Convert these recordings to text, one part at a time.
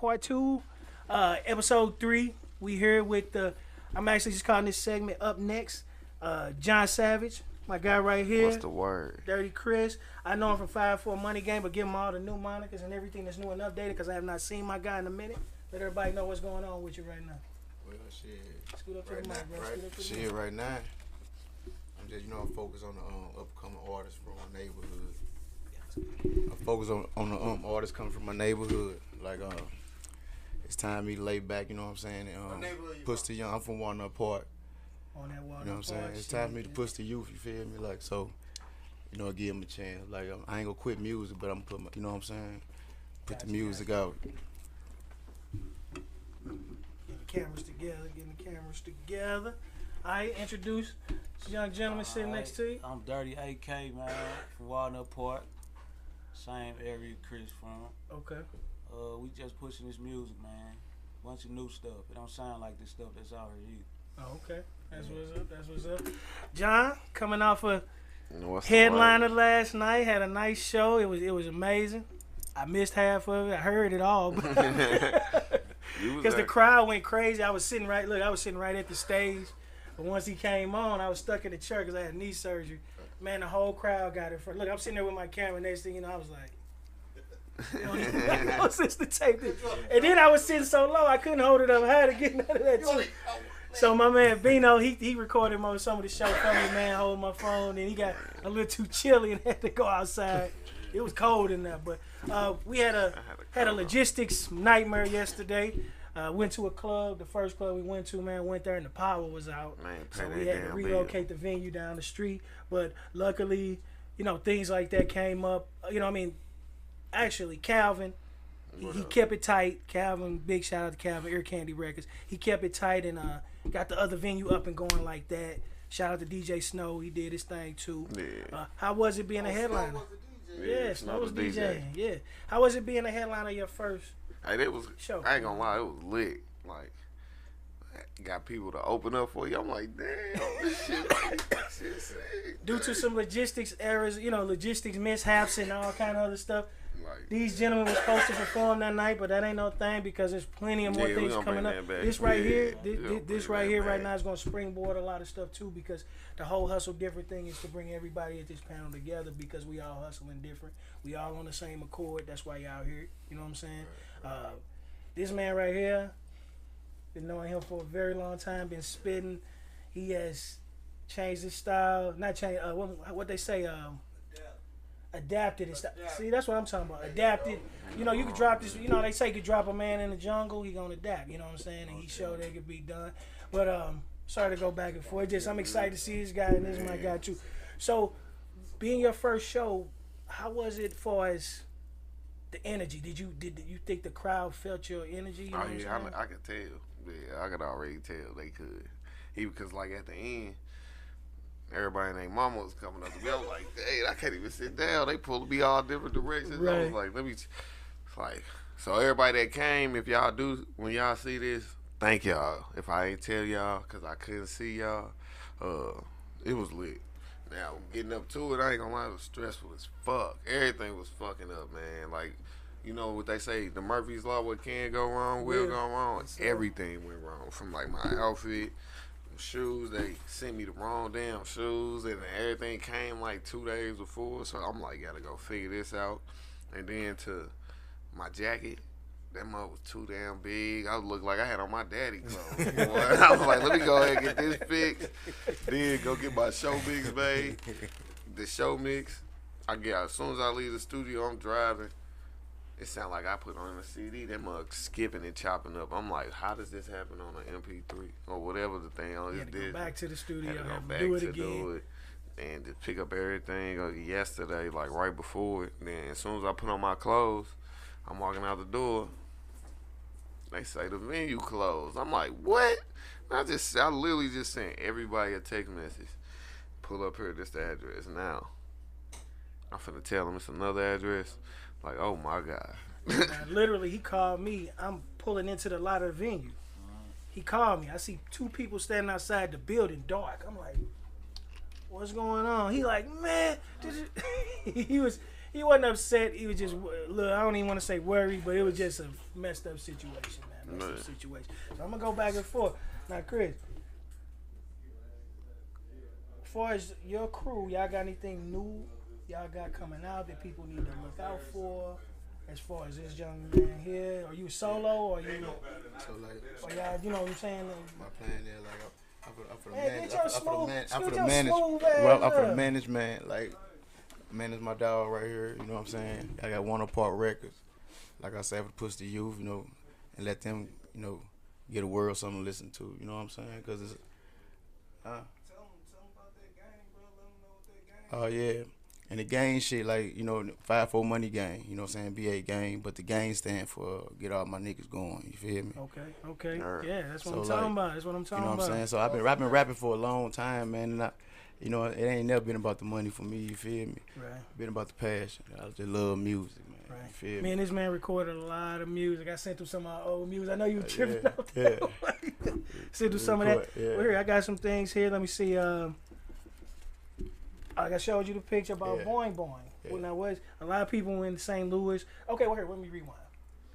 Part 2, Episode 3. We here with I'm actually just calling this segment Up Next. John Savage, my guy right here. What's the word? Dirty Chris. I know him from 5-4 Money Game, but give him all the new monikers and everything that's new and updated because I have not seen my guy in a minute. Let everybody know what's going on with you right now. Well, shit. Scoot up to right the mic, bro. Right, Scoot up to the shit, mic. right now, I'm just, I'm focused on the upcoming artists from my neighborhood. I focus on the artists coming from my neighborhood. Like, it's time for me to lay back, you know what I'm saying? And, push the young. I'm from Walnut Park. On that Walnut You know what I'm saying? Park It's time for me shit, to push the youth, you feel me? Like, so, give them a chance. Like, I ain't gonna quit music, but I'm gonna put my, you know what I'm saying? Put the music out. Getting the cameras together. I introduce this young gentleman sitting next to you. I'm Dirty AK, man, from Walnut Park. Same area Chris from. Okay. We just pushing this music, man. Bunch of new stuff. It don't sound like the stuff that's out here either. Oh, okay. That's what's up. That's what's up. John, coming off a What's headliner last night, had a nice show. It was amazing. I missed half of it. I heard it all, because the crowd went crazy. I was sitting right at the stage, but once he came on, I was stuck in the chair because I had knee surgery. Man, the whole crowd got it. Look, I'm sitting there with my camera. Next thing you know, I was like, since the tape. And then I was sitting so low, I couldn't hold it up. I had to get out of that too. So my man Bino, he recorded some of the show for me, man, holding my phone, and he got a little too chilly and had to go outside. It was cold in there, but we had a logistics nightmare yesterday. Went to a club, the first club we went to, man, went there and the power was out. Man, so we had to relocate the venue down the street. But luckily, things like that came up. Actually, Calvin, he kept it tight. Calvin, big shout out to Calvin, Ear Candy Records. He kept it tight and got the other venue up and going like that. Shout out to DJ Snow, he did his thing too. Yeah. How was it being a headliner? Yeah, Snow was DJing. Yeah. How was it being a headliner your first show? I ain't gonna lie, it was lit. Like, got people to open up for you. I'm like, damn, this shit sick. Due to some logistics errors, logistics mishaps and all kind of other stuff. Like, these gentlemen were supposed to perform that night, but that ain't no thing because there's plenty of more things coming up. This right here right now is gonna springboard a lot of stuff too, because the whole hustle different thing is to bring everybody at this panel together because we all hustling different. We all on the same accord. That's why y'all here. You know what I'm saying? This man right here, been knowing him for a very long time. Been spitting. He has changed his style. Not changed. What they say. Adapted and stuff. See, that's what I'm talking about. Adapted. You can drop this. They say you could drop a man in the jungle. He gonna adapt. You know what I'm saying? And he showed that it could be done. But sorry to go back and forth. I'm excited to see this guy, and this is my guy too. So, being your first show, how was it far as the energy? Did you think the crowd felt your energy? You know I could tell. Yeah, I could already tell they could. Even because like at the end, everybody and their mama was coming up to me. I was like, hey, I can't even sit down. They pulled me all different directions. Right. I was like, so everybody that came, if y'all do, when y'all see this, thank y'all. If I ain't tell y'all, because I couldn't see y'all, it was lit. Now, getting up to it, I ain't gonna lie, it was stressful as fuck. Everything was fucking up, man. Like, you know what they say, the Murphy's Law, what can go wrong, will go wrong. Everything went wrong, from like my outfit, shoes, they sent me the wrong damn shoes, and everything came like 2 days before, so I'm like, gotta go figure this out. And then to my jacket, that mug was too damn big. I looked like I had on my daddy clothes. Boy. I was like, let me go ahead and get this fixed. Then go get my show mix made. The show mix, as soon as I leave the studio, I'm driving. It sound like I put on a CD. That mug skipping and chopping up. I'm like, how does this happen on an MP3 or whatever the thing on this? Go back to the studio, do it, and just pick up everything yesterday, like right before it. Then as soon as I put on my clothes, I'm walking out the door. They say the venue closed. I'm like, what? I literally just sent everybody a text message. Pull up here, this the address. Now, I'm finna tell them it's another address. Like, oh my God. Literally, he called me. I'm pulling into the lot of the venue. He called me. I see two people standing outside the building, dark. I'm like, what's going on? He like, man, he was he wasn't upset. He was just look. I don't even want to say worried, but it was just a messed up situation, man. Messed up situation. So I'm gonna go back and forth. Now, Chris, as far as your crew, y'all got anything new y'all got coming out that people need to look out for? As far as this young man here, are you solo or you? So like, or y'all, you know what I'm saying? My plan there, like, I'm for the management, like, manage my dog right here. You know what I'm saying? I got Walnut Park Records. Like I said, I push the youth, you know, and let them, you know, get a word, something to listen to. You know what I'm saying? Because it's. Tell them about that game, bro. Let them know what that game. Oh yeah. And the gang shit, like, you know, 5-4 money gang, you know what I'm saying, BA gang, but the gang stand for get all my niggas going, you feel me? Okay, yeah, that's what I'm talking about, that's what I'm talking about. You know what I'm saying? So I've been rapping for a long time, man, and you know, it ain't never been about the money for me, you feel me? Right. Been about the passion. I just love music, man. Right. You feel me? Man, this man recorded a lot of music. I sent him some of my old music. I know you were tripping out yeah. there. Sent him some of that. Yeah. Well, here, I got some things here. Let me see. I showed you the picture about Boing Boing. Yeah. When I was, a lot of people in St. Louis. Okay, well, here, let me rewind.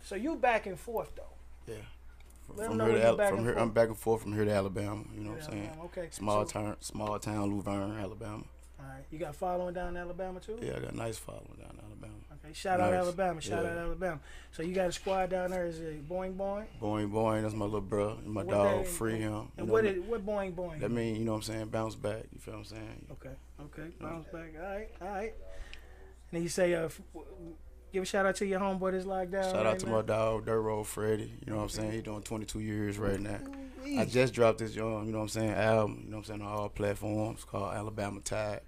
So you back and forth, though. Yeah. From here to I'm back and forth from here to Alabama. You know what I'm saying? Okay. Small town, Luverne, Alabama. All right. You got following down in Alabama too? Yeah, I got nice following down in Alabama. Okay. Shout out Alabama. Shout out Alabama. So you got a squad down there. Is it Boing Boing? Boing Boing. That's my little bro. And my dog. Free him. And what Boing Boing? That mean, you know what I'm saying? Bounce back. You feel what I'm saying? Okay. Bounce back. All right. And you say, give a shout out to your homeboy that's locked down. Shout out to my dog, Dirt Road Freddy. You know what I'm saying? He doing 22 years right now. I just dropped this young, you know what I'm saying, album, you know what I'm saying, on all platforms called Alabama Tide.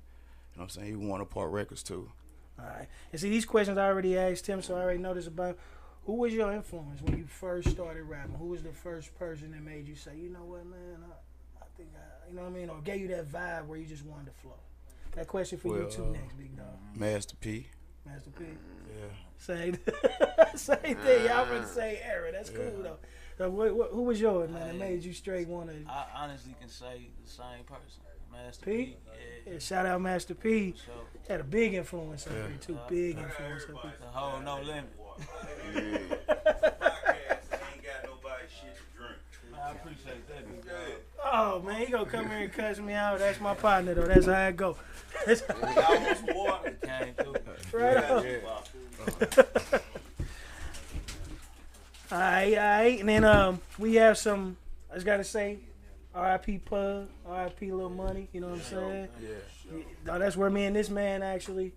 You know what I'm saying? He won a part records too. All right. And see, these questions I already asked him, so I already know this about. Who was your influence when you first started rapping? Who was the first person that made you say, you know what, man, I think you know what I mean? Or gave you that vibe where you just wanted to flow? That question for you too next, big dog. Master P. Master P. Yeah. Same thing. Y'all from the same era. That's cool though. So who was yours, man? That made you straight want to? I honestly can say the same person, Master P. Yeah, shout out Master P. Sure. Had a big influence on me too. Big influence on me. The whole No Limit. I appreciate that, big dog. Oh man, he gonna come here and cuss me out. That's my partner though. That's how it go. Almost water came through. Right up. All right. And then we have some. I just gotta say, R.I.P. Pug, R.I.P. Little Money. You know what I'm saying? Yeah. That's where me and this man actually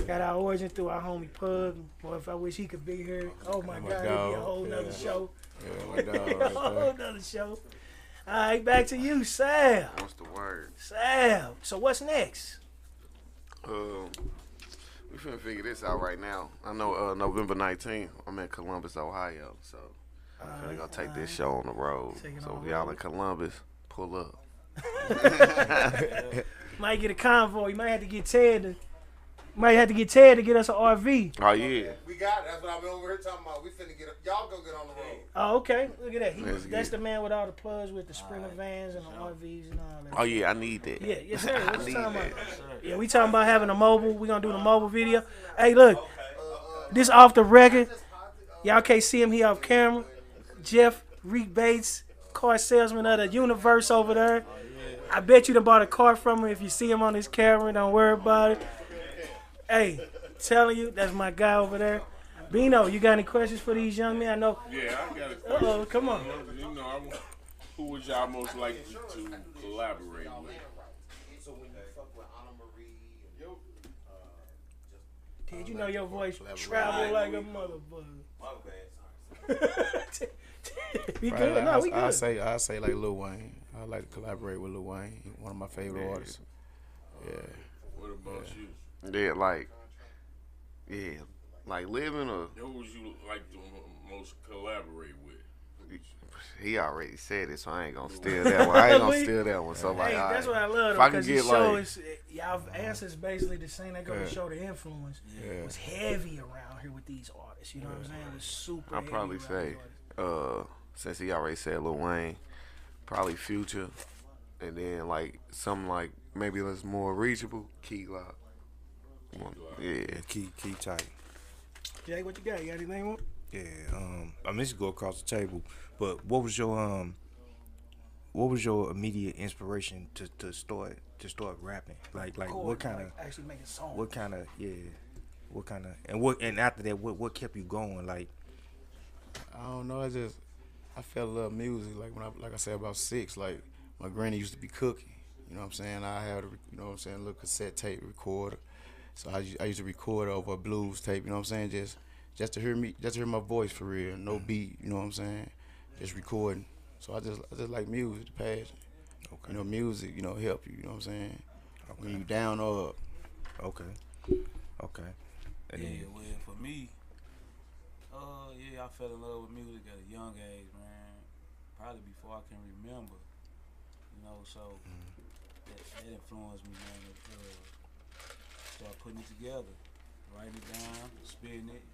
got our origin through our homie Pug. Boy, if I wish he could be here. Oh my God, it'd be a whole nother show. Yeah, my dog. A whole nother show. All right, back to you, Sal. What's the word? Sal. So what's next? We finna figure this out right now. I know November 19th, I'm in Columbus, Ohio, so I'm finna go take this show on the road. So if y'all in Columbus, pull up. Might get a convoy. You might have to get Ted to get us an RV. Oh yeah. We got it. That's what I've been over here talking about. We finna get y'all go get on the road. Oh, okay. Look at that. That's the man with all the plugs with the Sprinter vans and the RVs and all that. Oh yeah, I need that. Yeah, yes sir. What you talking about? Yeah, we talking about having a mobile. We gonna do the mobile video. Hey, look. This off the record. Y'all can't see him. He off camera. Jeff Reek Bates, car salesman of the universe over there. I bet you done bought a car from him. If you see him on his camera, don't worry about it. Hey, telling you, that's my guy over there. Bino, you got any questions for these young men? I know. Yeah, I got a question. Uh-oh, come on. You know, who would y'all most like to collaborate with? Did you know your voice travel like a motherfucker? We good? No, we good. I say like Lil Wayne. I like to collaborate with Lil Wayne. He's one of my favorite artists. Yeah. What about you? Yeah, like living or. Who would you like to most collaborate with? He already said it, so I ain't gonna steal that one. I ain't gonna steal that one. So like, that's what I love. If I can because get y'all answers basically the same. That go to show the influence was heavy around here with these artists. You know what I'm saying? It was super. I'd probably say, since he already said Lil Wayne, probably Future, and then like something like maybe that's more reachable, Key Glock. Yeah. Key tight. Jay, what you got? You got anything more? Yeah. I mean, this go across the table, but what was your immediate inspiration to start rapping? Like what kind of actually making songs? What kind of and after that what kept you going? Like I don't know. I fell in love with music. Like I said, about 6. Like my granny used to be cooking. You know what I'm saying? I had a little cassette tape recorder. So I used to record over a blues tape. You know what I'm saying? Just to hear my voice for real. No beat. You know what I'm saying? Just recording. So I just like music, the passion. Okay. You know, music. You know, help you. You know what I'm saying? Okay. When you down or up. Okay. And yeah, well, for me, I fell in love with music at a young age, man. Probably before I can remember, so that influenced me, man, to start putting it together, writing it down, spitting it,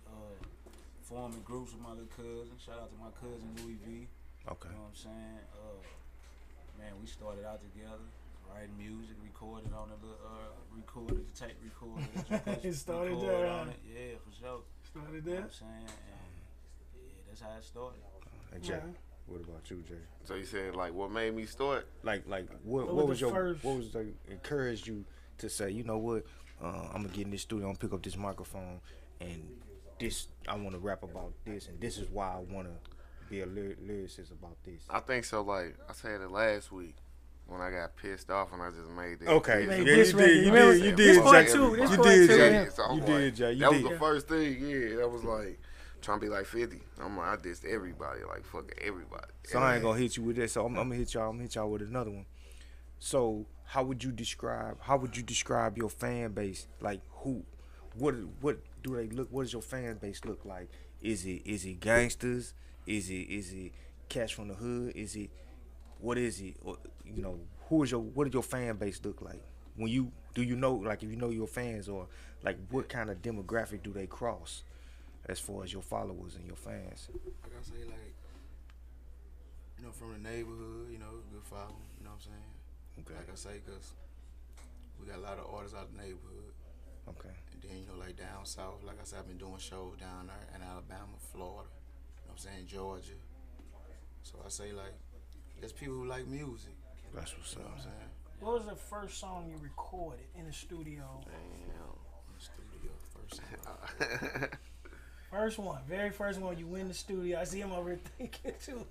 forming groups with my little cousin. Shout out to my cousin Louis V. Okay. You know what I'm saying? Man, we started out together, writing music, recorded on the little the tape recorder. It started there, on it. Yeah, for sure. Started You there. know what I'm saying? And that's how it started. And Jay, what about you, Jay? So you said like what made me start? Like what was the encouraged you to say, you know what, I'm gonna get in this studio, I'm gonna pick up this microphone, and this I want to rap about this, and this is why I want to be a lyricist about this. I think so. Like I said it last week when I got pissed off and I just made this. Okay, You yeah, you did, This part Jay. two. This You part did, two. Jay. Yeah. So I'm You like, did, Jay. You that did. was the first thing. Yeah, that was like trying to be like 50. I'm like, I dissed everybody, like fuck everybody. So I ain't gonna hit you with that. So I'm gonna hit y'all. I'm gonna hit y'all with another one. So how would you describe your fan base? Like what do they look? What does your fan base look like? Is it gangsters? Is it cats from the hood? What is it? Or, what does your fan base look like? When do you know, like, if you know your fans, or like what kind of demographic do they cross as far as your followers and your fans? I gotta say, like, from the neighborhood, good following, you know what I'm saying? Okay. Like I say, because we got a lot of artists out of the neighborhood. Okay. And then, like down south, like I said, I've been doing shows down there in Alabama, Florida, you know what I'm saying, Georgia. So I say, like, there's people who like music. That's what's You know what I'm saying? What was the first song you recorded in the studio? In the studio, first song. First one, very first one. You went in the studio. I see him over here thinking too.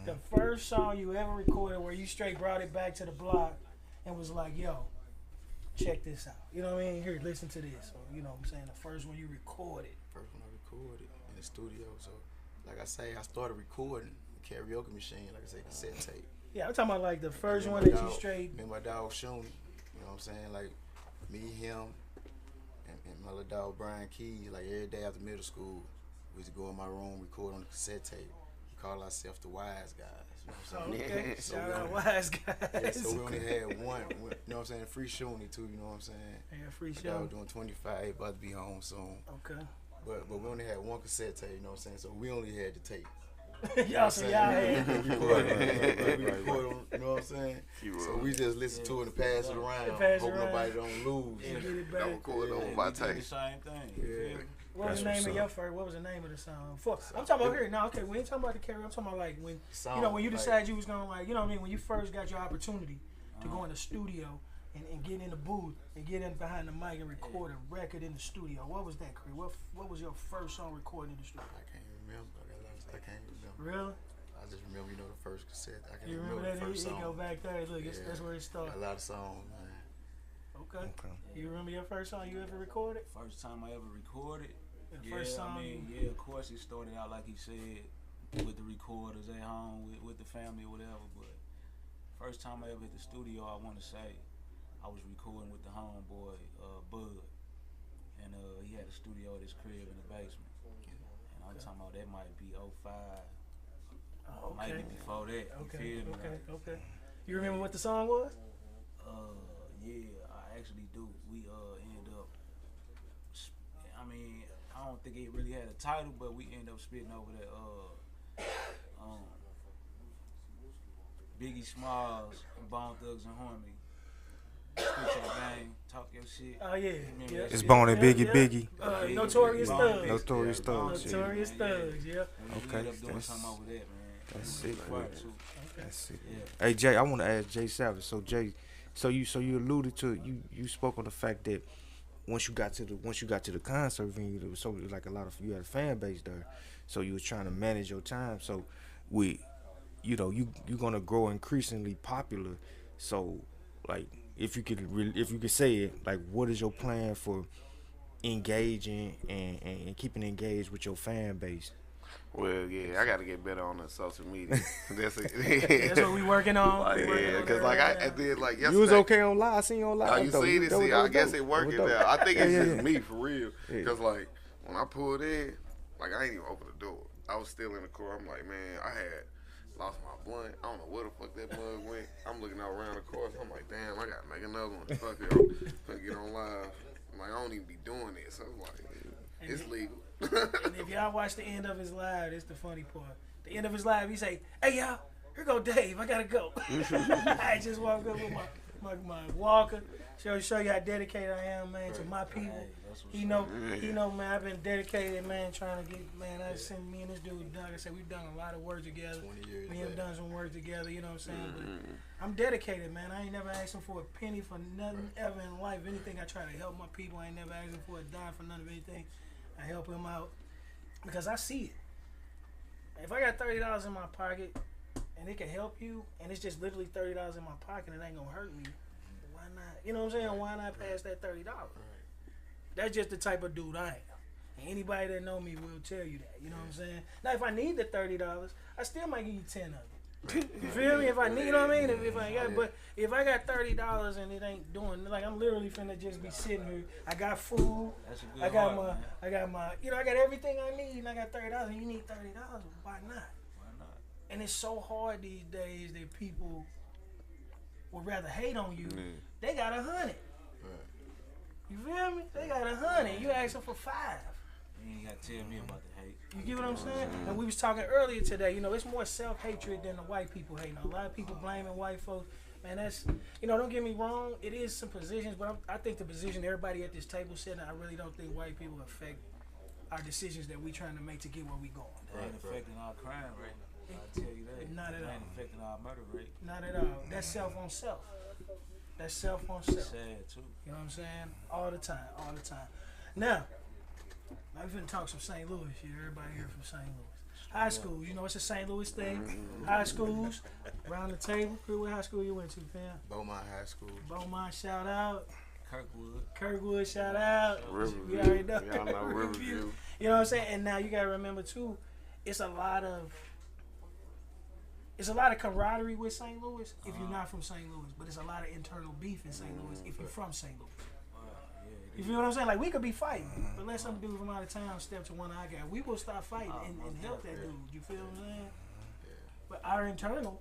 The first song you ever recorded, where you straight brought it back to the block and was like, "Yo, check this out." You know what I mean? Here, listen to this. Or, you know what I'm saying? The first one you recorded. First one I recorded in the studio. So, like I say, I started recording the karaoke machine, like I say, cassette tape. Yeah, I'm talking about like the first Me one and that my you dog- straight. Me and my dog Shoney, you know what I'm saying? Like me, him, and my little dog Brian Keys. Like every day after middle school, we used to go in my room, record on the cassette tape. We call ourselves the Wise Guys. You know what I'm saying? Okay, So shout we out only- Wise Yeah, Guys. so we only had one. You know what I'm saying? Free Shoney too. You know what I'm saying? Yeah, free My show. dog doing 25, about to be home soon. Okay. But we only had one cassette tape. You know what I'm saying? So we only had the tape. Y'all say y'all had. We record on, you know what I'm saying? You So we just listen to it and pass it around. Pass it Hope around. nobody don't lose. Get it Don't back. record on We my did the tape. same thing. Yeah. You feel me? What was the That's name of what's your up. first? What was the name of the song? I'm talking about here. No, okay. We ain't talking about the karaoke. I'm talking about like when when you decided you was gonna, like, you know what I mean, when you first got your opportunity to go in the studio and get in the booth and get in behind the mic and record a record in the studio. What was that, Chris? What was your first song recorded in the studio? I can't remember. I can't remember. Really? I just remember, the first cassette. I can't You remember remember the that? first It song. go back there. Look, that's where it Got started. a lot of songs, man. Okay. You remember your first song you ever recorded? First time I ever recorded. The Yeah, first song. I mean, of course it started out like he said, with the recorders at home, with the family or whatever, but first time I ever hit the studio, I want to say, I was recording with the homeboy, Bud, and he had a studio at his crib in the basement, and I'm talking about that might be 05, Oh, okay. maybe before that, you feel me? Okay. You remember what the song was? Yeah, I actually do. We ended up, I mean, I don't think it really had a title, but we ended up spitting over that Biggie Smalls, Bone Thugs and Harmony. Switch your game, talk your shit. Oh yeah. Yeah. It's Bone and Biggie. Notorious Thugs. Notorious Thugs. Notorious Thugs. Yeah. Okay. Doing something over there, man. That's it. That's it. Yeah. Hey Jay, I want to ask Jay Savage. So Jay, so you alluded to you spoke on the fact that once you got to the concert venue, there was like a lot of you had a fan base there, so you was trying to manage your time. So you're gonna grow increasingly popular. So like if you could say it, like what is your plan for engaging and keeping engaged with your fan base? Well, yeah, I got to get better on the social media. That's what we working on. Like, yeah, because like I did like yesterday. You was okay on live. I seen you on live. Oh, you see this? I guess it working now. I think it's just me for real. Because like when I pulled in, like I ain't even open the door. I was still in the car. I'm like, man, I had lost my blunt. I don't know where the fuck that mug went. I'm looking out around the car. So I'm like, damn, I gotta make another one. Fuck it, I'm gonna get on live. I'm like, I don't even be doing this. So I'm like, it's legal. And if y'all watch the end of his live, it's the funny part. The end of his live, he say, "Hey y'all, here go Dave. I gotta go." I just walk up with my walker. Show you how dedicated I am, man, to my people. He know, man. I've been dedicated, man, trying to get, man. I sent me and this dude, like I said, we've done a lot of work together. 20 years. We have done some work together. You know what I'm saying? But I'm dedicated, man. I ain't never asked him for a penny for nothing ever in life. Anything I try to help my people, I ain't never asked him for a dime for none of anything. I help him out because I see it. If I got $30 in my pocket and it can help you, and it's just literally $30 in my pocket and it ain't gonna hurt me, why not? You know what I'm saying? Why not pass that $30? That's just the type of dude I am. And anybody that know me will tell you that. You know what I'm saying? Now, if I need the $30, I still might give you 10 of it. You feel me? If I need, you know what I mean? If I got, but if I got $30 and it ain't doing, like I'm literally finna just be sitting here. I got food. I got my, you know, I got everything I need, and I got $30. And you need $30. Why not? And it's so hard these days that people would rather hate on you. They got 100. You feel me? They got 100. You asking for 5. You ain't got to tell me about the hate. You get what I'm saying? And we was talking earlier today, you know, it's more self-hatred than the white people hating. A lot of people blaming white folks. Man, that's, you know, don't get me wrong. It is some positions, but I think the position everybody at this table said, I really don't think white people affect our decisions that we trying to make to get where we going. They ain't affecting our crime rate. I'll tell you that. Not at all. They ain't affecting our murder rate. Not at all. That's self on self. That's self on self. Sad, too. You know what I'm saying? All the time. Now we finna talk some St. Louis. Everybody here from St. Louis. High school, you know it's a St. Louis thing. High schools, around the table. What high school you went to, fam? Beaumont High School. Beaumont, shout out. Kirkwood, shout out. Riverview. You already know. Y'all know Riverview. You know what I'm saying? And now you gotta remember too, it's a lot of camaraderie with St. Louis if you're not from St. Louis, but it's a lot of internal beef in St. Louis if you're from St. Louis. You feel what I'm saying? Like, we could be fighting, but let some dude from out of town step to one I got. We will stop fighting and help that dude. You feel what I'm saying? But our internal,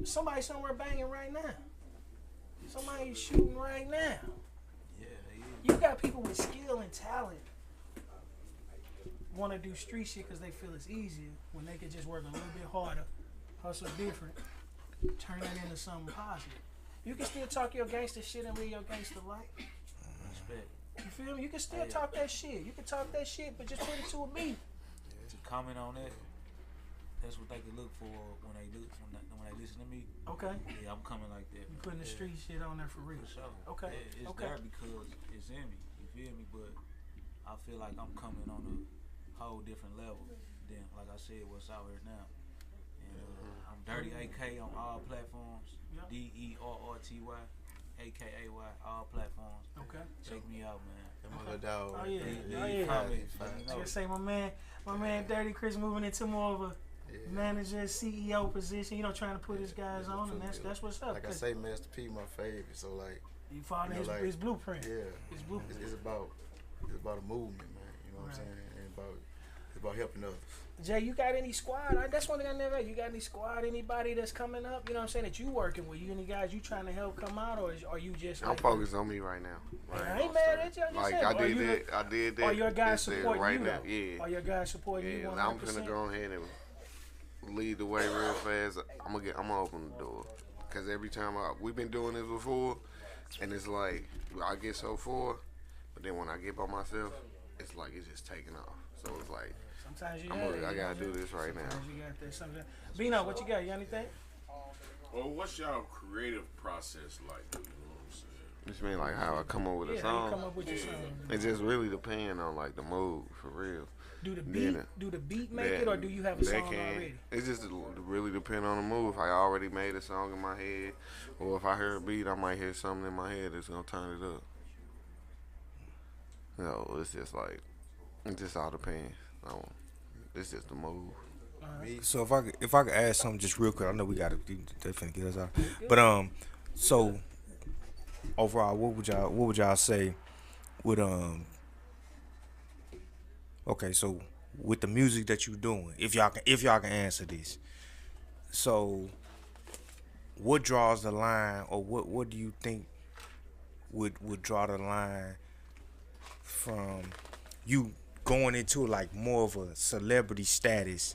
somebody somewhere banging right now. Somebody shooting right now. You got people with skill and talent want to do street shit because they feel it's easier when they could just work a little bit harder, hustle different, turn that into something positive. You can still talk your gangster shit and live your gangster life. You feel me? You can still talk that shit. You can talk that shit, but just put it to a beat. To comment on that, that's what they can look for when they listen to me. Okay. Yeah, I'm coming like that. You putting the street shit on there for real. For sure. Okay. It's there because it's in me. You feel me? But I feel like I'm coming on a whole different level than, like I said, what's out here now. And I'm Dirty AK on all platforms. DERRTY. AKAY, all platforms. Okay. Check me out, man. Oh yeah. Just say my man Dirty Chris moving into more of a manager, CEO position. You know, trying to put his guys on, and that's what's up. Like I say, Master P, my favorite. So like, you following his blueprint. Yeah. His blueprint. It's about a movement, man. You know what I'm saying? And it's about helping others. Jay, you got any squad? That's one thing I never had. You got any squad? Anybody that's coming up? You know what I'm saying? That you working with? You any guys you trying to help come out, or are you just? I'm focused on me right now. I ain't mad at you. Like I did that. Are your guys supporting right you? Now. Yeah. Are your guys supporting you? 100%? I'm gonna go ahead and lead the way real fast. I'm gonna open the door. Because every time we've been doing this before, and it's like I get so far, but then when I get by myself, it's like it's just taking off. So it's like sometimes I gotta do this right now. You got this. Bino, what you got? You got anything? Well, what's y'all creative process like? You know what I'm saying? Just mean like how I come up with a song. How you come up with your song? It just really depends on like the mood for real. Do the beat make it, or do you have a song already? It just really depend on the mood. If I already made a song in my head, or if I hear a beat, I might hear something in my head that's gonna turn it up. You know, it's just like it just all depends. It's just the mood. So if I could add something just real quick, I know we got to definitely get us out. But so overall, what would y'all say with okay, so with the music that you doing, if y'all can answer this, so what draws the line, or what do you think would draw the line from you going into like more of a celebrity status,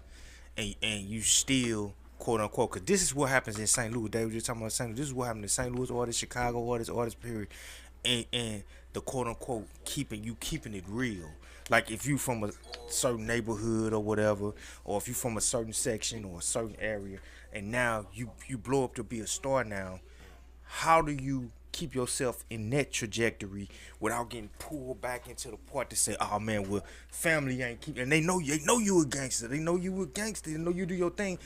and you still quote unquote, because this is what happens in St. Louis. They were just talking about St. Louis. This is what happened in St. Louis artists, Chicago artists, period, and the quote unquote keeping it real. Like if you from a certain neighborhood or whatever, or if you from a certain section or a certain area, and now you blow up to be a star now, how do you keep yourself in that trajectory without getting pulled back into the part to say, oh man, well, family ain't keeping, and they know you a gangster, they know you do your thing.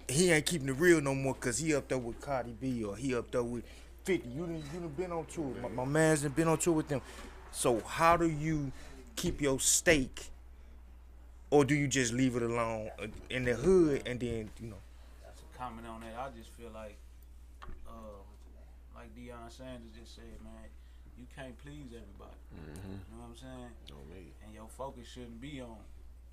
He ain't keeping it real no more because he up there with Cardi B, or he up there with 50. You done been on tour. My man's done been on tour with them. So how do you keep your stake, or do you just leave it alone in the hood and then, you know? To comment on that, I just feel like Deion Sanders just said, man, you can't please everybody. Mm-hmm. You know what I'm saying? No, me. And your focus shouldn't be on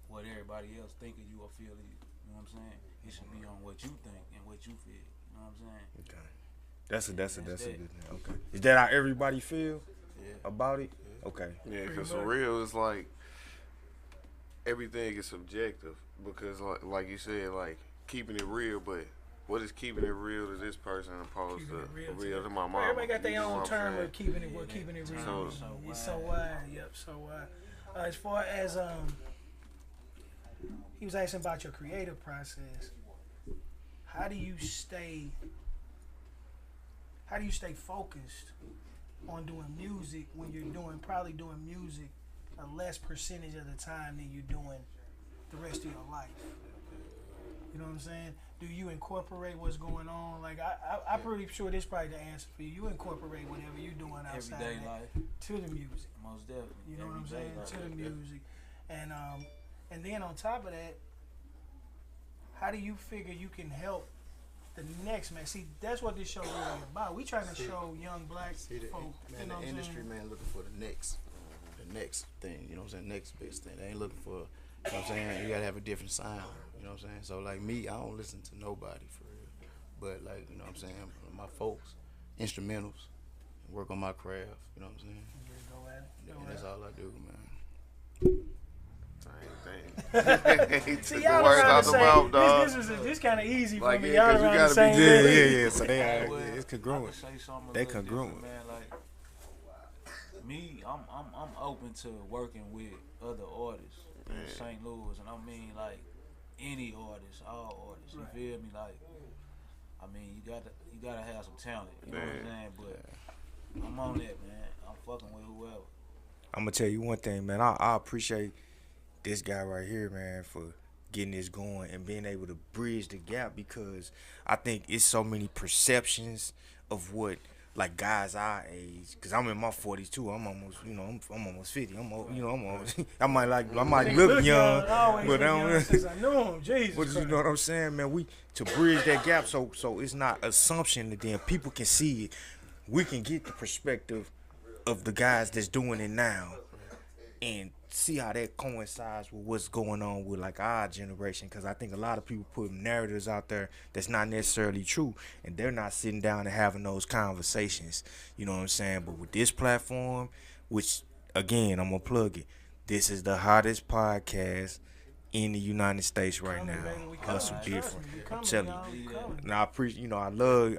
what everybody else thinking you or feel you. You know what I'm saying? It should be on what you think and what you feel. You know what I'm saying? Okay. That's a good thing. Okay. Is that how everybody feel about it? Okay. Yeah, because for real, it's like everything is subjective. Because like you said, like keeping it real, but what is keeping it real to this person opposed to real to my mom? Everybody got their own term of keeping it real. It's so wide. Yep, so wide. As far as he was asking about your creative process. How do you stay focused on doing music when you're probably doing music a less percentage of the time than you're doing the rest of your life? You know what I'm saying? Do you incorporate what's going on? Like I'm pretty sure this is probably the answer for you. You incorporate whatever you're doing outside everyday life to the music. Most definitely. You know what I'm saying? To the music. And then on top of that, how do you figure you can help the next man? See, that's what this show really about. We trying to show young black folk. Man, you know the industry man looking for the next thing. You know what I'm saying? Next best thing. They ain't looking for. You know what I'm saying? You gotta have a different sound. You know what I'm saying? So like me, I don't listen to nobody for real. But like, you know what I'm saying? My folks, instrumentals, work on my craft. You know what I'm saying? And that's all I do, man. See, y'all around the same. This kind of easy for me. Y'all around the same. Yeah. So it's congruent. They congruent. Man, like me, I'm open to working with other artists in St. Louis, and I mean like any artist, all artists. You feel me? Like, I mean, you gotta have some talent. You know what I'm saying? But I'm on that, man. I'm fucking with whoever. I'm gonna tell you one thing, man. I appreciate this guy right here, man, for getting this going and being able to bridge the gap, because I think it's so many perceptions of what, like, guys our age, because I'm in my 40s too. I'm almost, I'm almost 50. I might look young, but I don't. Since I knew him, Jesus. But you know what I'm saying, man? We to bridge that gap, so it's not assumption that then people can see it. We can get the perspective of the guys that's doing it now, and see how that coincides with what's going on with like our generation, because I think a lot of people put narratives out there that's not necessarily true, and they're not sitting down and having those conversations. You know what I'm saying? But with this platform, which again I'm gonna plug it, this is the hottest podcast in the United States right now. Hustle different. I'm telling you. Now I appreciate, you know, I love,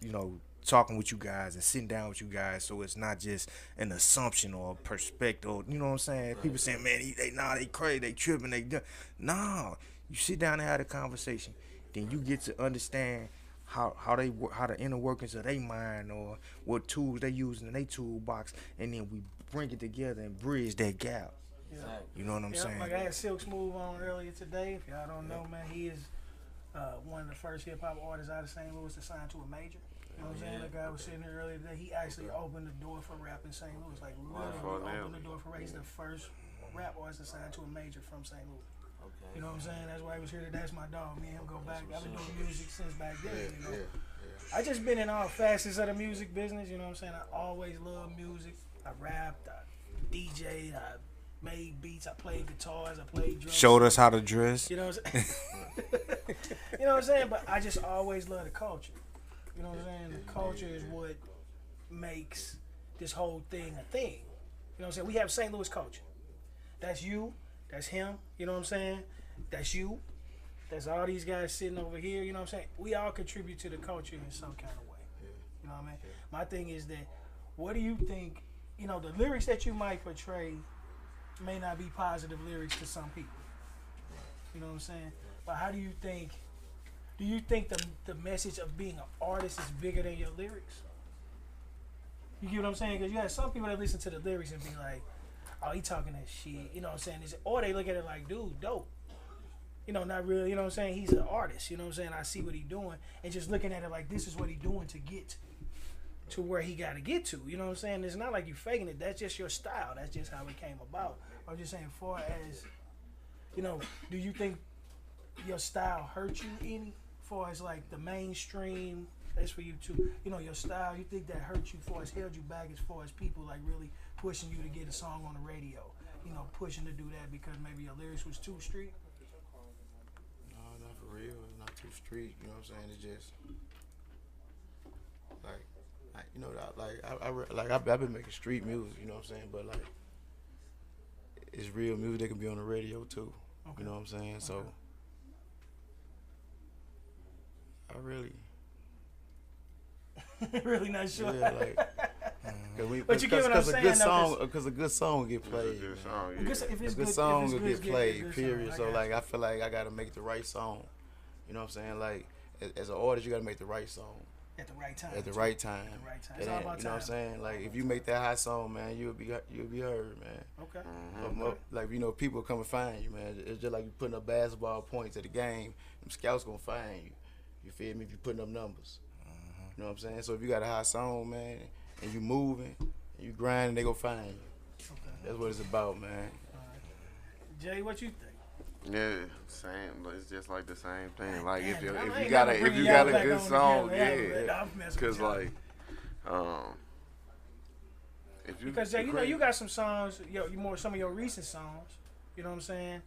you know, talking with you guys and sitting down with you guys, so it's not just an assumption or a perspective. You know what I'm saying? Right. People saying, man, they crazy, they tripping, nah. You sit down and have a conversation, then you get to understand how the inner workings of their mind or what tools they using in their toolbox, and then we bring it together and bridge that gap. Yeah. You know what I'm saying? Like I had Silk Smooth on earlier today. If y'all don't know, man, he is one of the first hip hop artists out of St. Louis to sign to a major. You know what I'm saying? The guy was sitting here earlier today. He actually opened the door for rap in St. Louis. Like literally opened the door for rap. He's the first rap artist to sign to a major from St. Louis. Okay. You know what I'm saying? That's why he was here today. That's my dog. Me and him go back. I've been doing music since back then. You know? I just been in all facets of the music business. You know what I'm saying? I always loved music. I rapped. I DJ'd. I made beats. I played guitars. I played drums. Showed us how to dress. You know what I'm saying? You know what I'm saying? But I just always loved the culture. You know what I'm saying? The culture is what makes this whole thing a thing. You know what I'm saying? We have St. Louis culture. That's you. That's him. You know what I'm saying? That's you. That's all these guys sitting over here. You know what I'm saying? We all contribute to the culture in some kind of way. You know what I mean? My thing is that, what do you think, you know, the lyrics that you might portray may not be positive lyrics to some people. You know what I'm saying? But how do you think the message of being an artist is bigger than your lyrics? You get what I'm saying? Because you have some people that listen to the lyrics and be like, oh, he talking that shit. You know what I'm saying? Or they look at it like, dude, dope. You know, not really, you know what I'm saying? He's an artist, you know what I'm saying? I see what he's doing. And just looking at it like, this is what he's doing to get to where he got to get to. You know what I'm saying? It's not like you faking it. That's just your style. That's just how it came about. I'm just saying, far as, you know, do you think your style hurt you any? Far as like the mainstream, that's for you too. You know, your style, you think that hurt you, far as held you back as far as people like really pushing you to get a song on the radio? You know, pushing to do that because maybe your lyrics was too street? No, not for real. It's not too street. You know what I'm saying? It's just like you know, I've been making street music. You know what I'm saying? But like, it's real music that can be on the radio too. Okay. You know what I'm saying? So I really not sure. Yeah, like, but you get what I'm saying? Because a good song get played. If it's a good song will get played. Period. So like, I feel like I gotta make the right song. You know what I'm saying? Like, as an artist, you gotta make the right song. At the right time. At the right time. It's all about time. You know what I'm saying? Like, if you make that hot song, man, you'll be heard, man. Okay. Like, you know, people come and find you, man. It's just like you putting up basketball points at the game. Them scouts gonna find you. You feel me? If you putting up numbers. You know what I'm saying? So if you got a hot song, man, and you moving, and you grinding, they gonna find you. Okay. That's what it's about, man. All right. Jay, what you think? Yeah, same. It's just like the same thing. Like if you got a good song, because like if you because Jay, you know you got some songs, some of your recent songs. You know what I'm saying?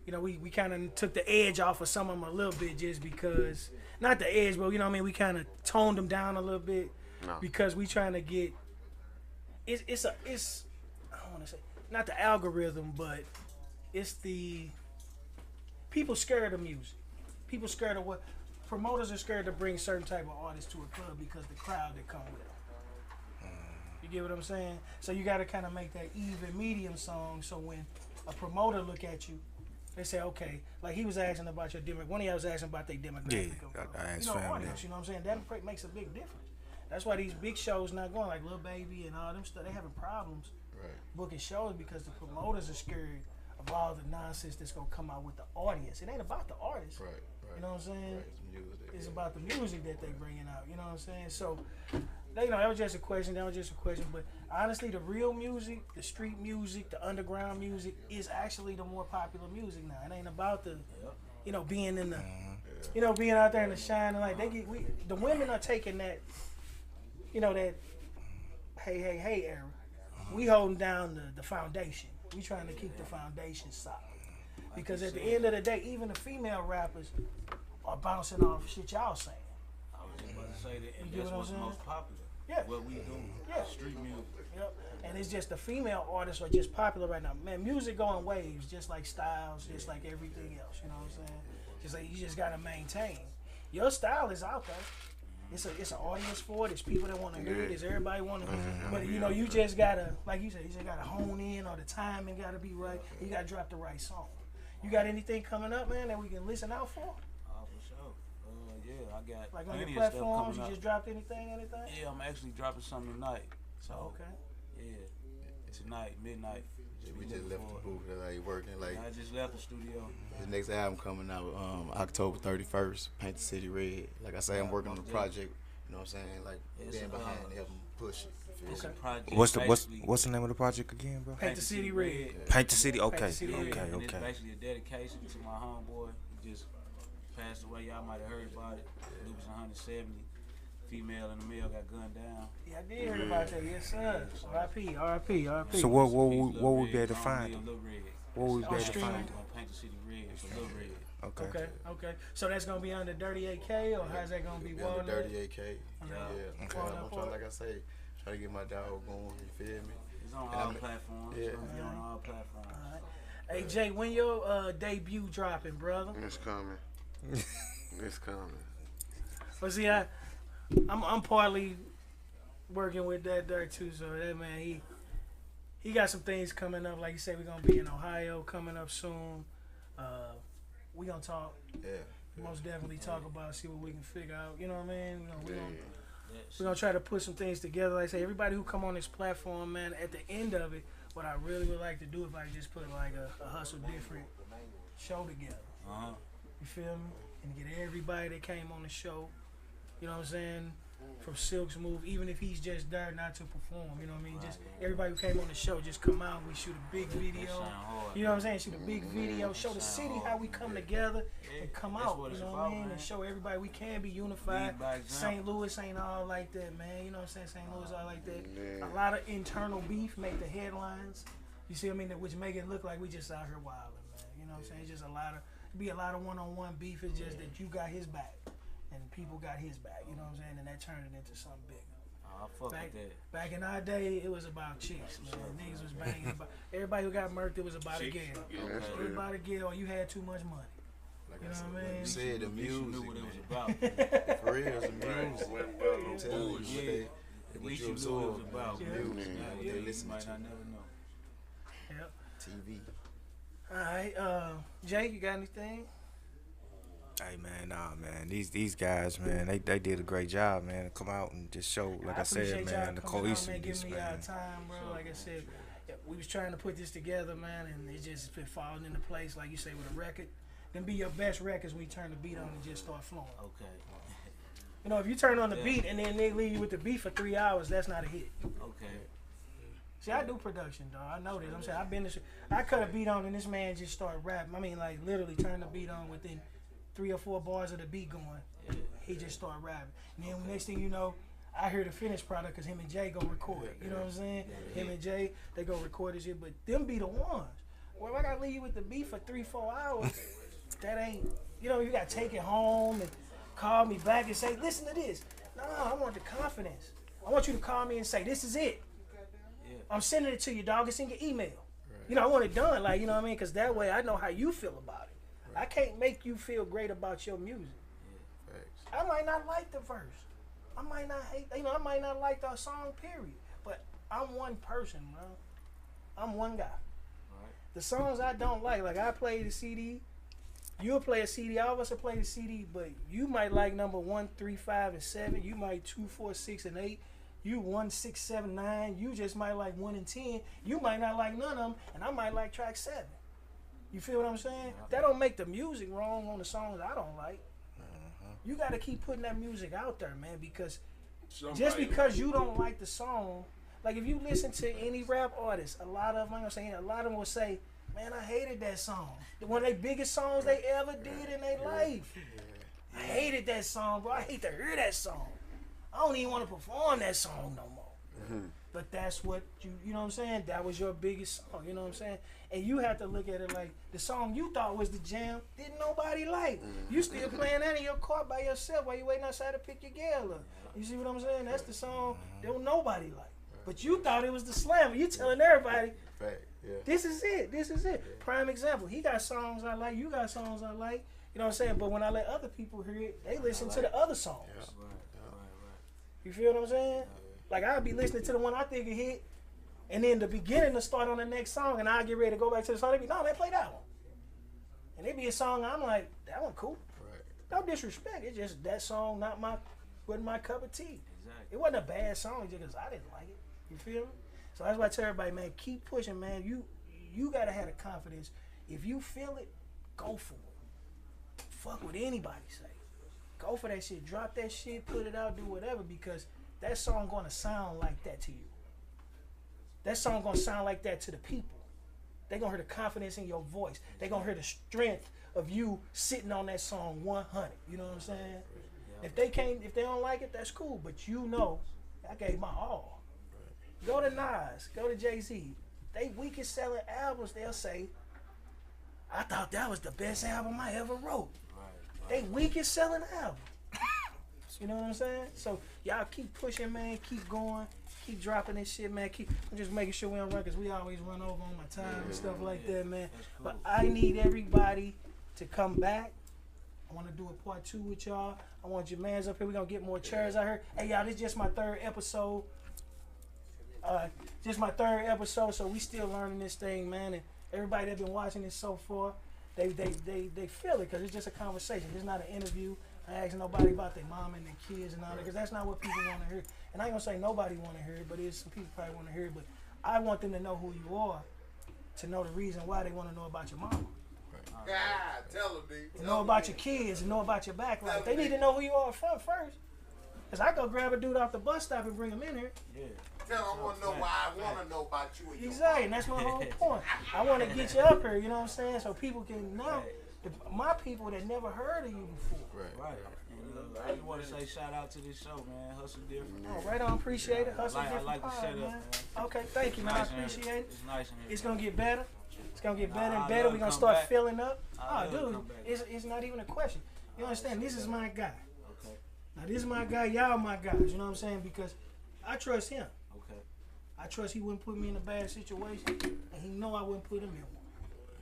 You know, we kind of took the edge off of some of them a little bit just because, not the edge, but you know what I mean, we kind of toned them down a little bit because we trying to get, it's I don't want to say, not the algorithm, but it's the, people scared of music. People scared of what, promoters are scared to bring certain type of artists to a club because the crowd that come with them. You get what I'm saying? So you got to kind of make that even medium song so when a promoter look at you, they say, okay, like he was asking about your demographic. One of y'all was asking about their demographic. Audience, you know what I'm saying? That makes a big difference. That's why these big shows not going, like Lil Baby and all them stuff. They having problems booking shows because the promoters are scared of all the nonsense that's going to come out with the audience. It ain't about the artist. Right. You know what I'm saying? It's about the music that they bringing out. You know what I'm saying? So, you know, that was just a question. But honestly, the real music, the street music, the underground music is actually the more popular music now. It ain't about the, you know, being in the, you know, being out there in the shining light. The women are taking that, you know, that hey era. We holding down the foundation. We trying to keep the foundation solid. Because at the end of the day, even the female rappers are bouncing off shit y'all saying. I was just about to say that, and that's what's most popular. what we do. Street music. Yep. And it's just the female artists are just popular right now. Man, music going waves, just like styles, just like everything else. You know what I'm saying? Just like you just gotta maintain. Your style is out there. It's an audience for it. It's people that want to hear it. It's everybody want to. But you know, you just gotta, like you said, you just gotta hone in, or the timing gotta be right. You gotta drop the right song. You got anything coming up, man, that we can listen out for? For sure. Yeah, I got like on your plenty of stuff platforms. You coming just dropped anything? Yeah, I'm actually dropping something tonight. So okay. Yeah, tonight, midnight. We just left the booth. Like working. Like I just left the studio. His next album coming out October 31st. Paint the City Red. Like I say, I'm working on the project. You know what I'm saying? Like being behind, helping push it. It's a project. What's the name of the project again, bro? Paint the City Red. Paint the City. Okay. Paint the City Red. And it's basically a dedication to my homeboy. He just passed away. Y'all might have heard about it. He was 170. Female and the male got gunned down. Yeah, I did hear about that. Yes, sir. R.I.P. So what would we be able to find? What would we be able to streaming? find? Paint the City Red for Lil Red. Okay. So that's gonna be under 38K, or how's that gonna be? Under 38K. Yeah. Okay. I'm trying, like I say, try to get my dog going. You feel me? It's on all platforms. Yeah. It's gonna be on all platforms. All right. Hey Jay, when your debut dropping, brother? It's coming. It's coming. But see, I'm partly working with that dirt too. So that man, he got some things coming up. Like you said, we're gonna be in Ohio coming up soon. We gonna talk. Yeah. Most definitely talk about, see what we can figure out. You know what I mean? We're gonna try to put some things together. Like I say, everybody who come on this platform, man, at the end of it, what I really would like to do if I just put like a Hustle Different show together. You feel me? And get everybody that came on the show, you know what I'm saying, from Silk's move, even if he's just there not to perform, you know what I mean? Just everybody who came on the show, just come out, we shoot a big video, you know what I'm saying? Shoot a big video, show the city how we come together and come out, you know what I mean? And show everybody we can be unified. St. Louis ain't all like that, man, you know what I'm saying? St. Louis all like that. A lot of internal beef make the headlines, you see what I mean? Which make it look like we just out here wilding, man, you know what I'm saying? It's just a lot of one-on-one beef. It's just that you got his back and people got his back, you know what I'm saying? And that turned it into something bigger. Fuck with that. Back in our day, it was about chicks, man. Niggas was banging about. Everybody who got murked, it was about a girl. Everybody a girl, or you had too much money. Like you I know said, what I mean? You said the music. You knew what it was about. For real, it's the music. I'm telling you, At least you knew what it was about. Music. They listen might to not never know. Yep. TV. All right, Jay, you got anything? Hey man, nah man, these guys, man, they did a great job, man. To come out and just show, like I said, man, the cohesiveness, man. Give me time, bro. Like I said, we was trying to put this together, man, and it just been falling into place, like you say, with a record. Then be your best records when you turn the beat on and just start flowing. Okay. You know, if you turn on the beat and then they leave you with the beat for 3 hours, that's not a hit. Okay. See, I do production, dog. I know this. I'm saying, I cut a beat on and this man just started rapping. I mean, like, literally turn the beat on within 3 or 4 bars of the beat going. He just started rapping. And then next thing you know, I hear the finished product because him and Jay go record it. You know what I'm saying? Him and Jay, they go record this shit. But them be the ones. Well, if I got to leave you with the beat for 3-4 hours, that ain't, you know, you got to take it home and call me back and say, listen to this. No, I want the confidence. I want you to call me and say, this is it. I'm sending it to you, dog. It's in your email. You know, I want it done, like, you know what I mean? Because that way I know how you feel about it. I can't make you feel great about your music. I might not like the verse. I might not hate, you know, I might not like the song, period. But I'm one person, bro. I'm one guy. The songs I don't like I play the CD. You'll play a CD. All of us will play the CD, but you might like number 1, 3, 5, and 7. You might 2, 4, 6, and 8. You 1, 6, 7, 9. You just might like 1 and 10. You might not like none of them, and I might like track 7. You feel what I'm saying? That don't make the music wrong on the songs I don't like. You got to keep putting that music out there, man, because just because you don't like the song, like if you listen to any rap artist, a lot of them will say, man, I hated that song. One of their biggest songs they ever did in their life. I hated that song, bro. I hate to hear that song. I don't even want to perform that song no more. But that's what you know what I'm saying? That was your biggest song, you know what I'm saying? And you have to look at it like the song you thought was the jam, didn't nobody like. You still playing that in your car by yourself while you waiting outside to pick your girl up. You see what I'm saying? That's the song that nobody like. But you thought it was the slammer. You telling everybody, this is it, this is it. Yeah. Prime example, he got songs I like, you got songs I like. You know what I'm saying? But when I let other people hear it, they listen to the other songs. Yeah. You feel what I'm saying? Like, I'll be listening to the one I think it hit, and then the beginning to start on the next song, and I'll get ready to go back to the song. They be, no, man, play that one. And it be a song I'm like, that one cool. Right. No disrespect. It's just that song wasn't my cup of tea. Exactly. It wasn't a bad song just because I didn't like it. You feel me? So that's why I tell everybody, man, keep pushing, man. You got to have the confidence. If you feel it, go for it. Fuck what anybody say. Go for that shit. Drop that shit, put it out, do whatever, because that song gonna sound like that to you. That song gonna sound like that to the people. They gonna hear the confidence in your voice. They gonna hear the strength of you sitting on that song 100. You know what I'm saying? If they don't like it, that's cool. But you know, I gave my all. Go to Nas, go to Jay-Z. They weakest selling albums, they'll say, I thought that was the best album I ever wrote. They weakest selling album. You know what I'm saying? So y'all keep pushing, man. Keep going. Keep dropping this shit, man. I'm just making sure we don't run, because we always run over on my time and stuff like that, man. Cool. But I need everybody to come back. I want to do a part 2 with y'all. I want your mans up here. We're going to get more chairs out here. Hey, y'all, this is just my 3rd episode. So we still learning this thing, man. And everybody that's been watching this so far, they feel it, because it's just a conversation. It's not an interview. I ain't asking nobody about their mom and their kids and all that, because that's not what people want to hear. And I ain't going to say nobody want to hear it, but there's some people probably want to hear it. But I want them to know who you are, to know the reason why they want to know about your mama. God, tell them, D. To know about your kids and know about your background. They need to know who you are first. Because I go grab a dude off the bus stop and bring him in here. Yeah. Tell them I want to know why I want to know about you. And exactly, and that's my whole point. I want to get you up here, you know what I'm saying, so people can know. My people that never heard of you before. Right. And, I just want to say shout out to this show, man. Hustle Different. Oh, right on. Appreciate it. Hustle Different. I like the setup, man. Okay, thank you, man. I appreciate it. It's nice. It's going to get better. It's going to get better and better. We're going to start filling up. Oh, dude, it's not even a question. You understand? This is my guy. Okay. Now, this is my guy. Y'all my guys. You know what I'm saying? Because I trust him. Okay. I trust he wouldn't put me in a bad situation, and he know I wouldn't put him in one.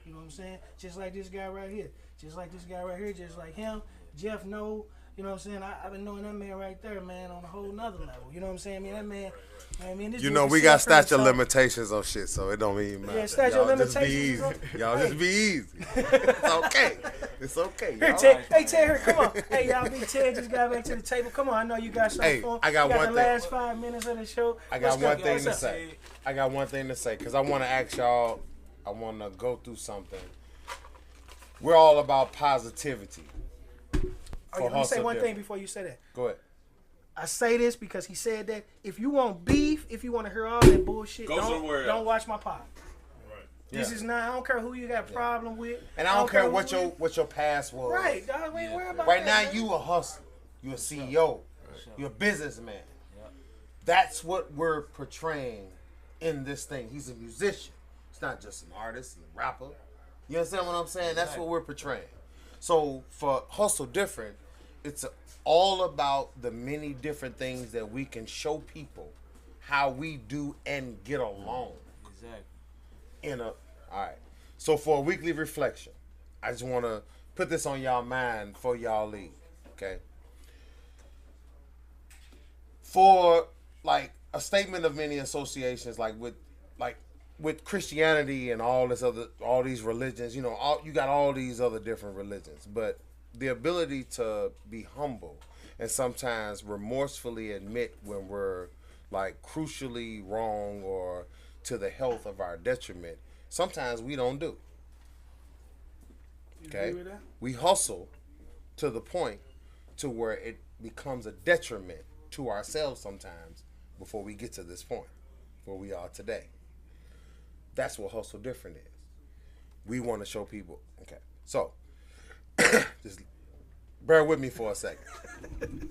You know what I'm saying? Just like this guy right here. Just like this guy right here. Just like him. Jeff know. You know what I'm saying? I've been knowing that man right there, man, on a whole nother level. You know what I'm saying? I mean, that man, this you know, we got statute of limitations on shit, so it don't even matter. Yeah, statute of limitations. Y'all just be easy. It's okay. It's okay. Here, Ted, hey, Ted, here, come on. Hey, y'all, big Ted just got back to the table. Come on, I know you got something for him. I got one thing. The last 5 minutes of the show. I got one thing to say. I got one thing to say, because I want to ask y'all, I want to go through something. We're all about positivity. Let me say one thing before you say that. Go ahead. I say this because he said that if you want beef, if you want to hear all that bullshit, don't watch my pod. Right. This is not. I don't care who you got a problem with, and I don't care what your past was. Right, dog. We ain't worried about right that. Now, you a hustler, you a CEO, you're a businessman. Yep. That's what we're portraying in this thing. He's a musician. He's not just an artist and a rapper. You understand what I'm saying? That's what we're portraying. So for Hustle Different, it's all about the many different things that we can show people how we do and get along. Exactly. All right. So for a weekly reflection, I just want to put this on y'all mind before y'all leave. Okay. For like a statement of many associations, like with Christianity and all these religions, you know, you got all these other different religions, but the ability to be humble and sometimes remorsefully admit when we're like crucially wrong or to the health of our detriment, sometimes we don't do. Okay? We hustle to the point to where it becomes a detriment to ourselves sometimes before we get to this point where we are today. That's what Hustle Different is. We want to show people. Okay. So, just bear with me for a second.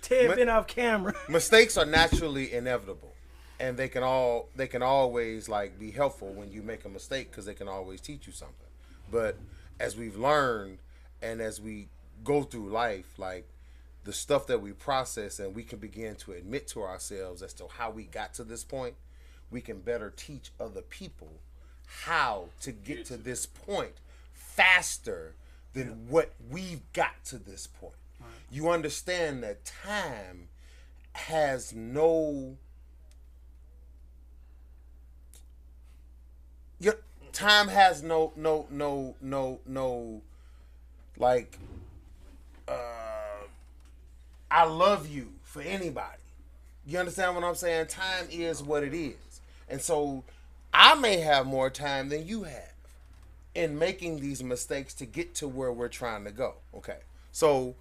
Ted been off camera. Mistakes are naturally inevitable. and they can always like be helpful when you make a mistake because they can always teach you something. But as we've learned and as we go through life, like the stuff that we process and we can begin to admit to ourselves as to how we got to this point, we can better teach other people how to get to this point faster than what we've got to this point. Right. You understand that time has no like I love you for anybody. You understand what I'm saying? Time is what it is. And so I may have more time than you have in making these mistakes to get to where we're trying to go. Okay. So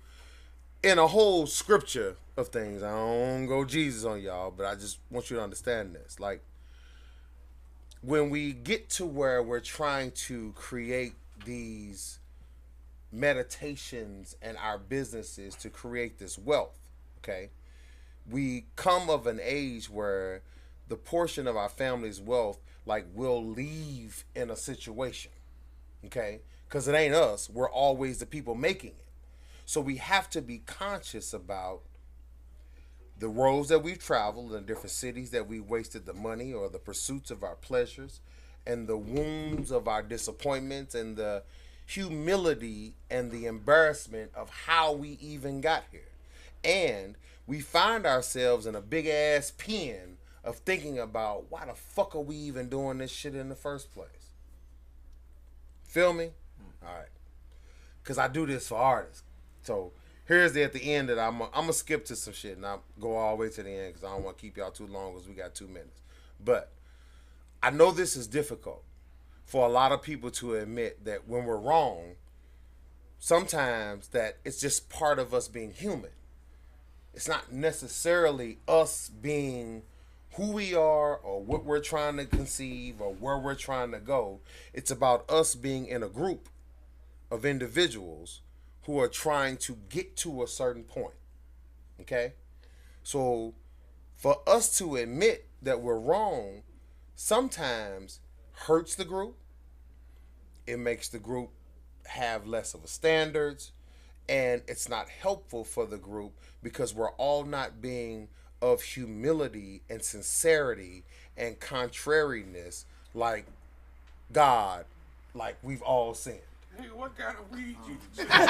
in a whole scripture of things, I don't go Jesus on y'all, but I just want you to understand this. Like, when we get to where we're trying to create these meditations and our businesses to create this wealth, okay, we come of an age where the portion of our family's wealth, like, will leave in a situation, okay, because it ain't us. We're always the people making it. So we have to be conscious about the roads that we've traveled and different cities that we wasted the money or the pursuits of our pleasures and the wounds of our disappointments and the humility and the embarrassment of how we even got here. And we find ourselves in a big ass pen of thinking about why the fuck are we even doing this shit in the first place? Feel me? All right. Because I do this for artists. So here's at the end that I'm going to skip to some shit and I'll go all the way to the end because I don't want to keep y'all too long because we got 2 minutes. But I know this is difficult for a lot of people to admit that when we're wrong, sometimes that it's just part of us being human. It's not necessarily us being who we are or what we're trying to conceive or where we're trying to go. It's about us being in a group of individuals who are trying to get to a certain point. Okay? So for us to admit that we're wrong sometimes hurts the group. It makes the group have less of a standards, and it's not helpful for the group because we're all not being of humility and sincerity and contrariness like God, like we've all sinned. Hey, what kind of weed you just God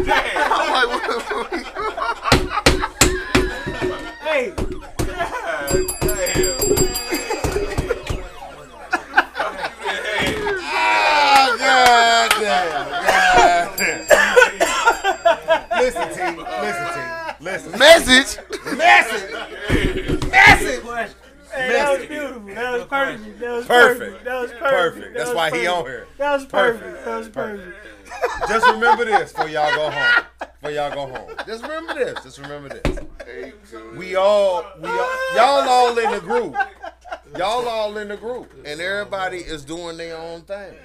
damn. I'm like, hey. God damn. God damn. Listen, T. Listen. Message. Hey, that was beautiful. That was perfect. Perfect. That's why he on here. That was perfect. Just remember this before y'all go home. Just remember this. Y'all all in the group. Y'all all in the group. And everybody is doing their own thing.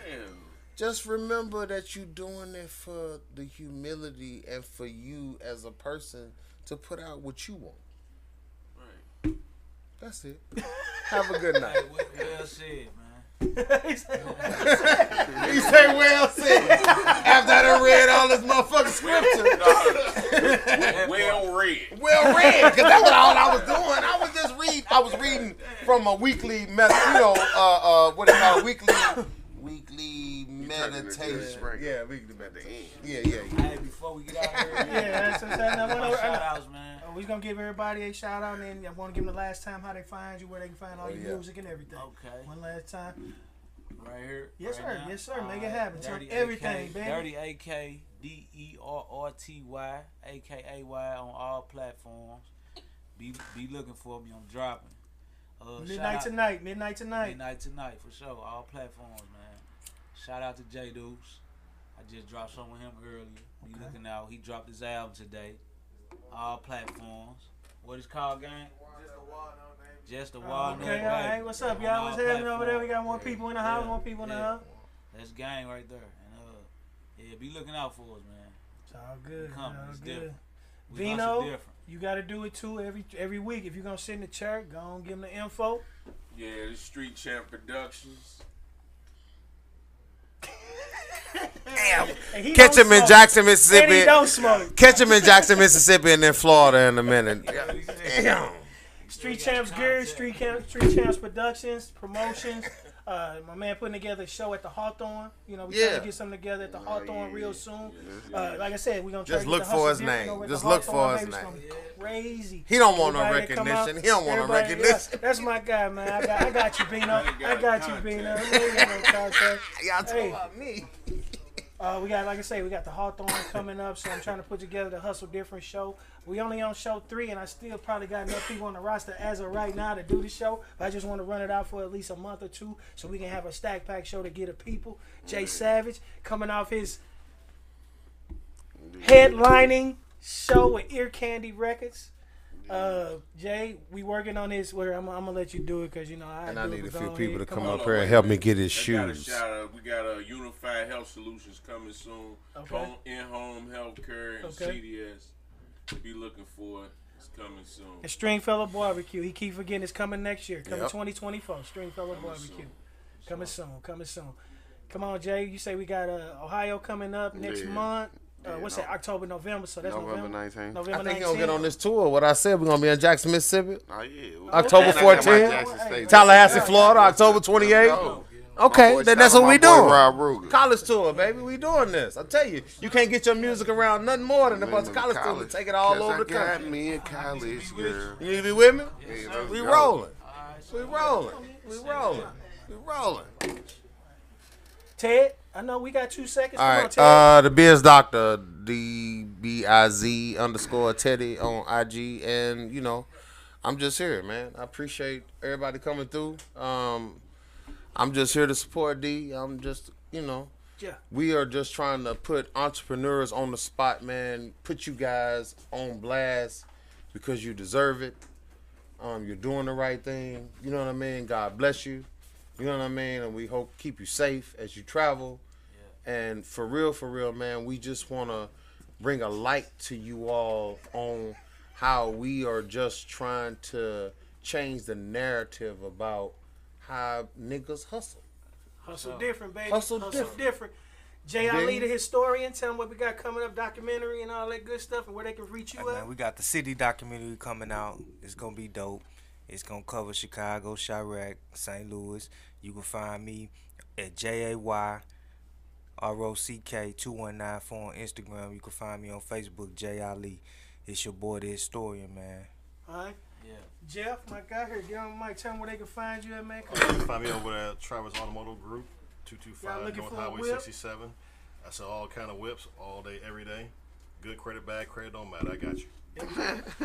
Just remember that you're doing it for the humility and for you as a person to put out what you want. Right. That's it. Have a good night. Well said, man. He said, well said. After I done read all this motherfucking scripture. Well read. Because that's what all I was doing. I was reading from a weekly, what they call weekly meditation. Yeah, weekly meditation. Yeah. Hey, before we get out of here, that's what I'm saying. shout outs, man. We're going to give everybody a shout out, and I want to give them the last time how they find you, where they can find all your music and everything. Okay. One last time. Right here. Yes, right sir. now. Yes, sir. Make it happen. Tell Dirty everything, AK, baby. Dirty AK, DERRTY, AKAY on all platforms. Be looking for me. I'm dropping. Midnight tonight, for sure. All platforms, man. Shout out to J Deuce. I just dropped something with him earlier. Be looking out. He dropped his album today. All platforms. What is called, gang? Just a Walnut. Okay, all right. What's up, y'all? What's happening over there? We got more people in the house. That's gang right there. And Yeah, be looking out for us, man. It's all good. It's different. Vino, you got to do it too every week. If you're going to sit in the chair, go on, give them the info. Yeah, the Street Champ Productions. Damn. Catch him in Jackson, Mississippi. And he don't smoke. Catch him in Jackson, Mississippi, and then Florida in a minute. Damn. Street Champs Gear, Street Champs Productions, promotions. My man putting together a show at the Hawthorne. You know, we trying to get something together at the Hawthorne real soon. Like I said, we're gonna try just to look get for the his name. over Just at the look for Hawthorne, his baby. name. It's gonna be crazy. He don't want no Everybody that come recognition. out, He don't want no everybody- recognition. That's my guy, man. I got you, Bino. I got you, Bino. Y'all talking about me. We got, like I say, we got the Hawthorne coming up, so I'm trying to put together the Hustle Different show. We only on show 3, and I still probably got enough people on the roster as of right now to do the show. But I just want to run it out for at least a month or 2 so we can have a stack pack show to get the people. Jay Savage coming off his headlining show with Ear Candy Records. Jay, we working on this. Where I'm gonna let you do it because you know I need a few people ahead. to come on. up here and help me get his shoes. We got Unified Health Solutions coming soon. Okay. In-home healthcare and CDS. Be looking for it. It's coming soon. And Stringfellow Barbecue. He keep forgetting it's coming next year. Coming 2024. Stringfellow Barbecue. Coming soon. Come on, Jay. You say we got Ohio coming up next month. What's that? October, November. So that's November 19th. I think he's going to get on this tour. What I said, we're going to be in Jackson, Mississippi. Oh, yeah. October 14th. Tallahassee, Florida, October 28th. Okay, then that's what we doing. College tour, baby. We doing this. I tell you, you can't get your music around nothing more than a bunch of college tour. Take it all over the country. Me in college, girl. You need to be with me? Yeah, We rolling. We rolling. Ted, I know we got 2 seconds. All Come on, right, Ted. the Biz Doctor, DBIZ_Teddy on IG, and you know, I'm just here, man. I appreciate everybody coming through. I'm just here to support D. I'm just, you know, we are just trying to put entrepreneurs on the spot, man. Put you guys on blast because you deserve it. You're doing the right thing. You know what I mean? God bless you. You know what I mean? And we hope keep you safe as you travel. Yeah. And for real, man, we just want to bring a light to you all on how we are just trying to change the narrative about how niggas hustle. Hustle different, baby. Hustle different. Jay Ali, the historian, tell them what we got coming up, documentary and all that good stuff, and where they can reach you at. Man, we got the city documentary coming out. It's going to be dope. It's going to cover Chicago, Chirac, St. Louis. You can find me at JayRock219 on Instagram. You can find me on Facebook, Jay Ali. It's your boy, the historian, man. All right. Yeah. Jeff, my guy here, get on the mic. Tell them where they can find you at, man. You can find me over at Travis Automotive Group, 225 North Highway 67. I sell all kind of whips all day, every day. Good credit, bad credit, don't matter. I got you.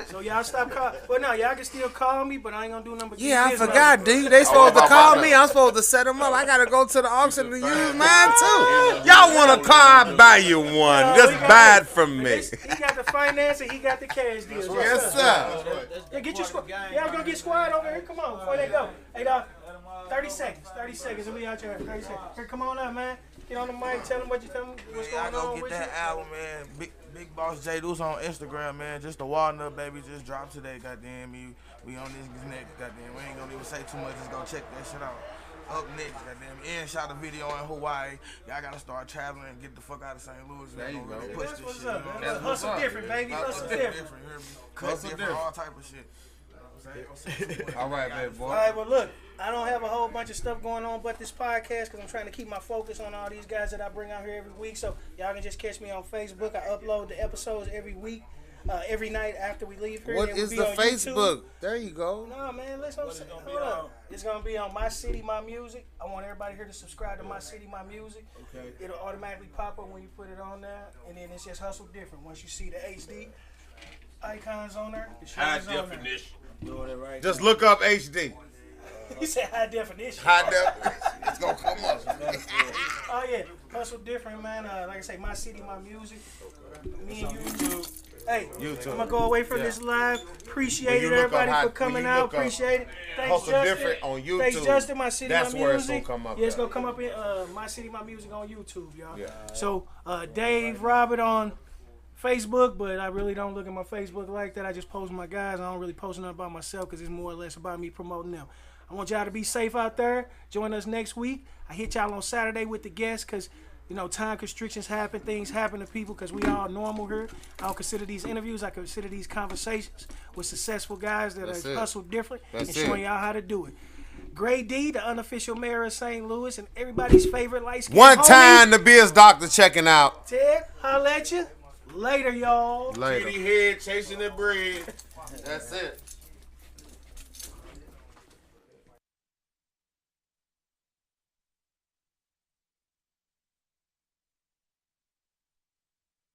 So y'all stop calling. Well, no, y'all can still call me, but I ain't gonna do number. Yeah, I forgot, D. They supposed to call me. I'm supposed to set them up. I gotta go to the auction to use mine too. Y'all want a car? I buy you one. Just buy it from me. He got the finance and he got the cash deals. Yes, sir. Yeah, get your squad. Y'all gonna get squad over here. Come on, before they go. Hey, dog. 30 seconds. 30 seconds, and we out here. 30 seconds. Here, come on up, man. Get on the mic. Tell them what's going I go on get with that you. album, man. Big Boss J Deuce on Instagram, man. Just the Walnut, baby. Just dropped today, goddamn. We on this next, goddamn. We ain't gonna even say too much. Just go check that shit out. Up next, goddamn. Ian shot a video in Hawaii. Y'all gotta start traveling and get the fuck out of St. Louis. There you go. Push That's this what's shit, up, man. man. Hustle different, baby. Hustle different. You hear me? Cut different, all type of shit. All right, man, boy. All right, well, look, I don't have a whole bunch of stuff going on but this podcast because I'm trying to keep my focus on all these guys that I bring out here every week. So y'all can just catch me on Facebook. I upload the episodes every week, every night after we leave here. What is the Facebook? YouTube. There you go. No, man, listen what I'm saying. Hold up. It's going to be on My City, My Music. I want everybody here to subscribe to My City, My Music. Okay. It'll automatically pop up when you put it on there. And then it's just Hustle Different. Once you see the HD icons on there, the High show's on there. definition. Doing it right. Just look up HD. He said high definition. High definition. It's gonna come up. Oh yeah, Hustle Different, man. Like I say, My City, My Music. Me and you. Hey, YouTube. I'm gonna go away from this live. Appreciate it, everybody, for coming out. Appreciate it. Thanks, Hustle Justin. Different on YouTube. Thanks, Justin. My City, That's My where Music. it's gonna come up. Yeah, it's gonna come up in My City, My Music on YouTube, y'all. Yeah. So Dave Robert on Facebook, but I really don't look at my Facebook like that. I just post my guys. I don't really post nothing about myself because it's more or less about me promoting them. I want y'all to be safe out there. Join us next week. I hit y'all on Saturday with the guests because, you know, time constrictions happen. Things happen to people because we all normal here. I don't consider these interviews. I consider these conversations with successful guys that have hustled different and showing y'all how to do it. Gray D, the unofficial mayor of St. Louis, and everybody's favorite light-skinned One homie. time, the Biz Doctor checking out. Ted, holla at you. Later, y'all. Later. Head chasing the bread. That's it.